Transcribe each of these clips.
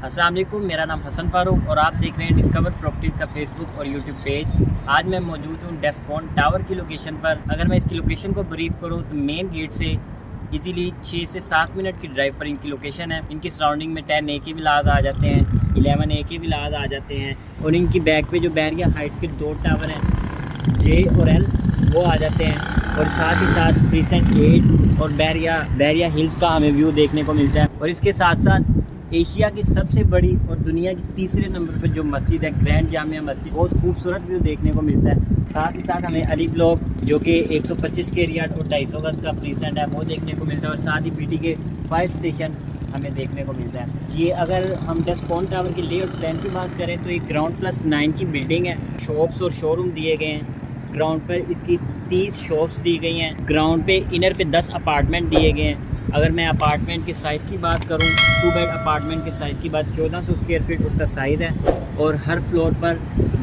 अस्सलाम वालेकुम, मेरा नाम हसन फ़ारूक और आप देख रहे हैं डिस्कवर प्रॉपर्टीज़ का फेसबुक और यूट्यूब पेज। आज मैं मौजूद हूँ डेस्कॉन टावर की लोकेशन पर। अगर मैं इसकी लोकेशन को ब्रीफ करूँ तो मेन गेट से इजीली 6 से 7 मिनट की ड्राइव पर इनकी लोकेशन है। इनकी सराउंडिंग में 10 ए के विलाज आ जाते हैं, 11 ए के विलाज आ जाते हैं और इनकी बैक पे जो बैरिया हाइट्स के 2 टावर हैं जे और एल वो आ जाते हैं और साथ ही साथ क्रिसेंट 8 और बैरिया हिल्स का हमें व्यू देखने को मिलता है। और इसके साथ साथ एशिया की सबसे बड़ी और दुनिया की तीसरे नंबर पर जो मस्जिद है ग्रैंड जामिया मस्जिद, बहुत खूबसूरत व्यू देखने को मिलता है। साथ ही साथ हमें अली ब्लॉक जो कि 125 के एरिया और 250 गज का प्रीसेंट है वो देखने को मिलता है और साथ ही पीटी के फायर स्टेशन हमें देखने को मिलता है। ये अगर हम डेस्कॉन टावर के लेआउट प्लान की बात करें तो ये ग्राउंड+9 की बिल्डिंग है। शॉप्स और शोरूम दिए गए हैं। ग्राउंड पर इसकी 30 शॉप्स दी गई हैं। ग्राउंड पे इनर पे 10 अपार्टमेंट दिए गए हैं। अगर मैं अपार्टमेंट के साइज़ की बात करूं, 2 बेड अपार्टमेंट के साइज़ की बात 1400 स्क्वायर फीट उसका साइज़ है और हर फ्लोर पर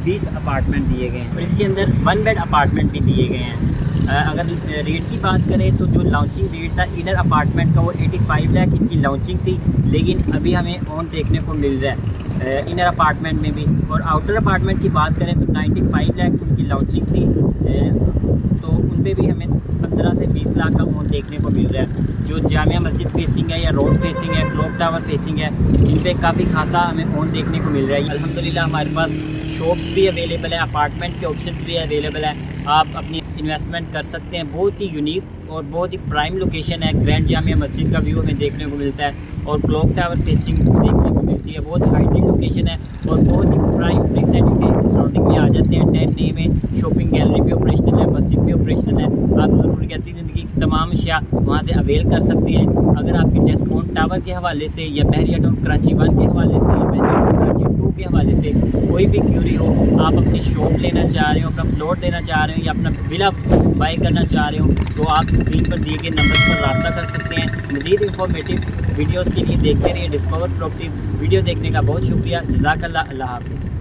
20 अपार्टमेंट दिए गए हैं और इसके अंदर 1 बेड अपार्टमेंट भी दिए गए हैं। अगर रेट की बात करें तो जो लॉन्चिंग रेट था इनर अपार्टमेंट का वो 85 लाख इनकी लॉन्चिंग थी, लेकिन अभी हमें ऑन देखने को मिल रहा है इनर अपार्टमेंट में भी। और आउटर अपार्टमेंट की बात करें तो 95 लाख उनकी लॉन्चिंग थी, तो उन पर भी हमें 15 से 20 लाख का ऑन देखने को मिल रहा है। जो जामिया मस्जिद फेसिंग है या रोड फेसिंग है, क्लॉक टावर फेसिंग है, इन पे काफ़ी खासा हमें ऑन देखने को मिल रहा है। अल्हम्दुलिल्लाह हमारे पास शॉप्स भी अवेलेबल है, अपार्टमेंट के ऑप्शंस भी अवेलेबल है। आप अपनी इन्वेस्टमेंट कर सकते हैं। बहुत ही यूनिक और बहुत ही प्राइम लोकेशन है। ग्रैंड जामिया मस्जिद का व्यू हमें देखने को मिलता है और क्लॉक टावर फेसिंग देखने को मिलती है। बहुत हाइटेड लोकेशन है और बहुत ही प्राइम प्रीसेंट के सराउंडिंग में आ जाते हैं। 10 ए में शॉपिंग गैलरी भी ऑपरेशनल है, मस्जिद भी ऑपरेशनल है। आप ज़रूरियाती ज़िंदगी की तमाम अशिया वहाँ से अवेल कर सकते हैं। अगर आपकी डेस्कॉन टावर के हवाले से या बहरिया टाउन कराची 1 के हवाले से या बहरिया टाउन कराची 2 के हवाले से कोई भी क्यूरी हो, आप अपनी शॉप लेना चाह रहे हो, अपना प्लॉट लेना चाह रहे हो या अपना विला बाई करना चाह रहे हो, तो आप स्क्रीन पर दिए गए नंबर पर रब्ता कर सकते हैं। मज़ीद इंफॉर्मेटिव वीडियोज़ के लिए देखते रहिए डिस्कवर प्रॉपर्टी। वीडियो देखने का बहुत शुक्रिया। जज़ाकल्लाह। अल्लाह हाफ़िज़।